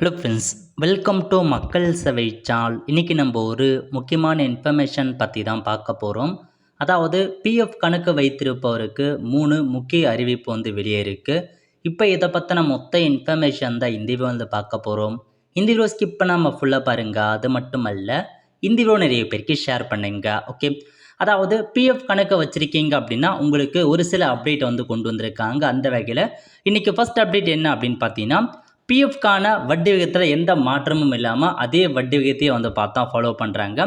Hello friends, welcome to மக்கள் சேவை channel. இன்றைக்கி நம்ம ஒரு முக்கியமான இன்ஃபர்மேஷன் பற்றி தான் பார்க்க போகிறோம். அதாவது பிஎஃப் கணக்கு வைத்திருப்பவருக்கு 3 முக்கிய அறிவிப்பு வெளியே இருக்குது. இப்போ இதை பற்றின மொத்த இன்ஃபர்மேஷன் தான் இந்த வீடியோ பார்க்க போகிறோம். இந்த வீடியோ ஸ்கிப் பண்ணாமல் ஃபுல்லாக பாருங்கள். அது மட்டும் அல்ல, இந்த வீடியோ நிறைய பேருக்கு ஷேர் பண்ணுங்க. ஓகே, அதாவது பிஎஃப் கணக்கு வச்சுருக்கீங்க அப்படின்னா உங்களுக்கு ஒரு சில அப்டேட் கொண்டு வந்திருக்காங்க. அந்த வகையில் இன்றைக்கி ஃபஸ்ட் அப்டேட் என்ன அப்படின்னு பார்த்தீங்கன்னா, பிஎஃப்கான வட்டி விகிதத்தில் எந்த மாற்றமும் இல்லாமல் அதே வட்டி விகிதத்தையே பார்த்தா ஃபாலோ பண்ணுறாங்க.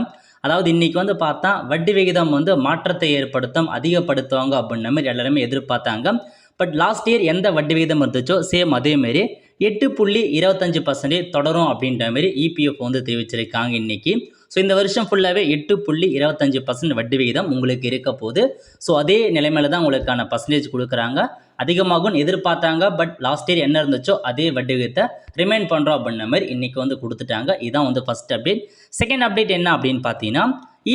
அதாவது இன்றைக்கி பார்த்தா வட்டி விகிதம் மாற்றத்தை ஏற்படுத்தும், அதிகப்படுத்துவாங்க அப்படின்ற மாதிரி எல்லாருமே எதிர்பார்த்தாங்க. பட் லாஸ்ட் இயர் எந்த வட்டி விகிதம் இருந்துச்சோ சேம் அதேமாரி 8.25% தொடரும் அப்படின்ற மாதிரி இபிஎஃப் தெரிவிச்சிருக்காங்க இன்றைக்கி. ஸோ இந்த வருஷம் ஃபுல்லாகவே 8.25% வட்டி விகிதம் உங்களுக்கு இருக்க போகுது. ஸோ அதே நிலைமையில தான் உங்களுக்கான பர்சன்டேஜ் கொடுக்குறாங்க. அதிகமாகும் எதிர்பார்த்தாங்க. பட் லாஸ்ட் இயர் என்ன இருந்துச்சோ அதே வட்டி விகிதத்தை ரிமைன் பண்ணுறோம் அப்படின்ற மாதிரி இன்றைக்கி கொடுத்துட்டாங்க. இதுதான் ஃபஸ்ட் அப்டேட். செகண்ட் அப்டேட் என்ன அப்படின்னு பார்த்தீங்கன்னா,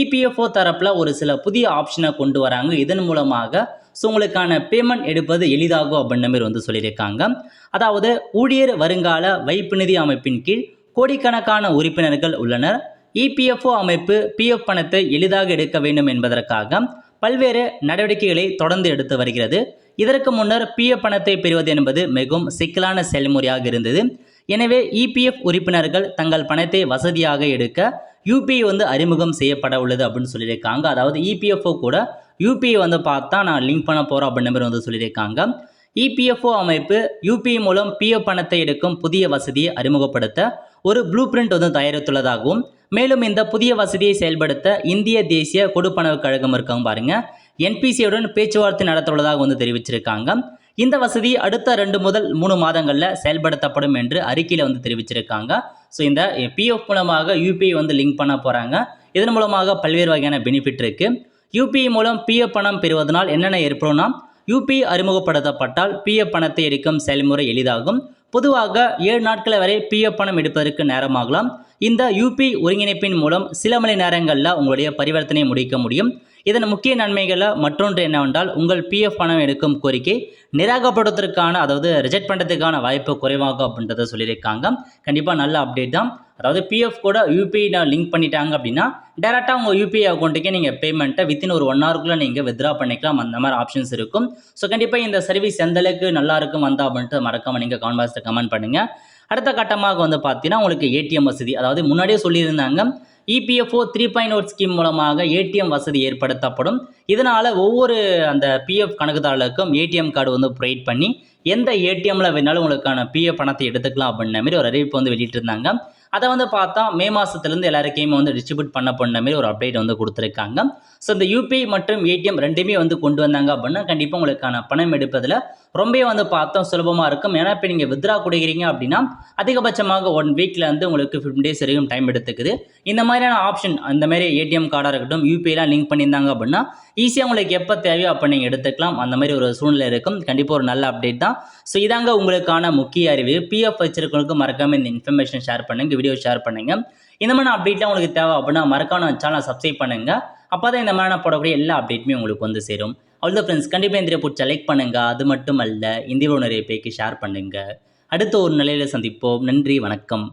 இபிஎஃப்ஓ தரப்பில் ஒரு சில புதிய ஆப்ஷனை கொண்டு வராங்க. இதன் மூலமாக ஸோ உங்களுக்கான பேமெண்ட் எடுப்பது எளிதாகும் அப்படின்ற மாதிரி சொல்லியிருக்காங்க. அதாவது ஊழியர் வருங்கால வைப்பு நிதி அமைப்பின் கீழ் கோடிக்கணக்கான உறுப்பினர்கள் உள்ளனர். இபிஎஃப்ஓ அமைப்பு பிஎஃப் பணத்தை எளிதாக எடுக்க வேண்டும் என்பதற்காக பல்வேறு நடவடிக்கைகளை தொடர்ந்து எடுத்து வருகிறது. இதற்கு முன்னர் பிஎஃப் பணத்தை பெறுவது என்பது மிகவும் சிக்கலான செயல்முறையாக இருந்தது. எனவே இபிஎஃப் உறுப்பினர்கள் தங்கள் பணத்தை வசதியாக எடுக்க யூபிஐ அறிமுகம் செய்யப்பட உள்ளது அப்படின்னு சொல்லியிருக்காங்க. அதாவது இபிஎஃப்ஓ கூட யூபிஐ பார்த்தா நான் லிங்க் பண்ண போகிறோம் அப்படின்ற மாதிரி சொல்லியிருக்காங்க. இபிஎஃப்ஓ அமைப்பு யூபிஐ மூலம் பிஎஃப் பணத்தை எடுக்கும் புதிய வசதியை அறிமுகப்படுத்த ஒரு ப்ளூ பிரிண்ட் தயாரித்துள்ளதாகவும், மேலும் இந்த புதிய வசதியை செயல்படுத்த இந்திய தேசிய கொடுப்பனவு கழகம் இருக்காங்க பாருங்க, என்பிசியுடன் பேச்சுவார்த்தை நடத்துள்ளதாக தெரிவிச்சிருக்காங்க. இந்த வசதி அடுத்த 2 முதல் 3 மாதங்களில் செயல்படுத்தப்படும் என்று அறிக்கையில் தெரிவிச்சிருக்காங்க. ஸோ இந்த பிஎஃப் மூலமாக யூபிஐ லிங்க் பண்ண போகிறாங்க. இதன் மூலமாக பல்வேறு வகையான பெனிஃபிட் இருக்குது. யூபிஐ மூலம் பிஎஃப் பணம் பெறுவதனால் என்னென்ன ஏற்படும்னா, யூபிஐ அறிமுகப்படுத்தப்பட்டால் பிஎஃப் பணத்தை எடுக்கும் செயல்முறை எளிதாகும். பொதுவாக 7 நாட்கள் வரை பிஎஃப் பணம் எடுப்பதற்கு நேரமாகலாம். இந்த யூபிஐ ஒருங்கிணைப்பின் மூலம் சில மணி நேரங்களில் உங்களுடைய பரிவர்த்தனை முடிக்க முடியும். இதன் முக்கிய நன்மைகளில் மற்றொன்று என்னவென்றால், உங்கள் பிஎஃப் பணம் எடுக்கும் கோரிக்கை நிராகப்படுவதற்கான, அதாவது ரிஜெக்ட் பண்ணுறதுக்கான வாய்ப்பு குறைவாகும் அப்படின்றத சொல்லியிருக்காங்க. கண்டிப்பாக நல்ல அப்டேட் தான். அதாவது பிஎஃப் கூட யூபிஐ லிங்க் பண்ணிட்டாங்க அப்படின்னா டேரெக்டாக உங்கள் யூபிஐ அக்கௌண்ட்டுக்கே நீங்கள் பேமெண்ட்டை வித்தின் ஒரு 1 ஹவருக்குள்ளே நீங்கள் வித்ரா பண்ணிக்கலாம். அந்த மாதிரி ஆப்ஷன்ஸ் இருக்கும். ஸோ கண்டிப்பாக இந்த சர்வீஸ் எந்தளவுக்கு நல்லா இருக்கும் அப்படின்ட்டு மறக்காமல் நீங்கள் கமெண்ட் பாக்ஸில் கமெண்ட் பண்ணுங்கள். அடுத்த கட்டமாக பார்த்தீங்கன்னா உங்களுக்கு ஏடிஎம் வசதி, அதாவது முன்னாடியே சொல்லியிருந்தாங்க இபிஎஃப்ஓ 3.0 ஸ்கீம் மூலமாக ஏடிஎம் வசதி ஏற்படுத்தப்படும். இதனால் ஒவ்வொரு அந்த பிஎஃப் கணக்குதாரர்களுக்கும் ஏடிஎம் கார்டு ப்ரொவைட் பண்ணி எந்த ஏடிஎம்மில் வேணாலும் உங்களுக்கான பிஎஃப் பணத்தை எடுத்துக்கலாம் அப்படின்ற மாதிரி ஒரு அறிவிப்பு வெளியிட்டிருந்தாங்க. அதை பார்த்தா மே மாதத்துலேருந்து எல்லாருக்கையுமே டிஸ்ட்ரிபியூட் பண்ண மாதிரி ஒரு அப்டேட் கொடுத்துருக்காங்க. ஸோ இந்த யூபிஐ மற்றும் ஏடிஎம் ரெண்டுமே கொண்டு வந்தாங்க அப்படின்னா கண்டிப்பாக உங்களுக்கான பணம் எடுப்பதில் ரொம்பவே பார்த்தா சுலபமாக இருக்கும். ஏன்னா இப்போ நீங்கள் வித்ரா கொடுக்குறீங்க அப்படின்னா அதிகபட்சமாக 1 வீக்கில் உங்களுக்கு 15 days வரைக்கும் டைம் எடுத்துக்குது. இந்த மாதிரியான ஆப்ஷன், அந்த மாதிரி ஏடிஎம் கார்டாக இருக்கட்டும், யூபிஐலாம் லிங்க் பண்ணியிருந்தாங்க அப்படின்னா ஈஸியாக உங்களுக்கு எப்போ தேவையோ அப்போ நீங்கள் எடுத்துக்கலாம். அந்த மாதிரி ஒரு சூழ்நிலை இருக்கும். கண்டிப்பாக ஒரு நல்ல அப்டேட் தான். ஸோ இதாங்க உங்களுக்கான முக்கிய அறிவு. பிஎஃப் வச்சிருக்கவங்களுக்கு மறக்காமல் இந்த இன்ஃபர்மேஷன் ஷேர் பண்ணுங்கள், வீடியோ ஷேர் பண்ணுங்கள். இந்த மாதிரி அப்டேட்லாம் உங்களுக்கு தேவை அப்படின்னா மறக்காம சேனலை சப்ஸ்கிரைப் பண்ணுங்கள். அப்போ தான் இந்த மாதிரி போடக்கூடிய எல்லா அப்டேட்டுமே உங்களுக்கு சேரும். அவ்வளோ ஃப்ரெண்ட்ஸ், கண்டிப்பாக இந்த பிடிச்ச லைக் பண்ணுங்கள். அது மட்டும் அல்ல, இந்த வீடியோ நிறைய பேருக்கு ஷேர் பண்ணுங்கள். அடுத்த ஒரு நிலையில் சந்திப்போம். நன்றி, வணக்கம்.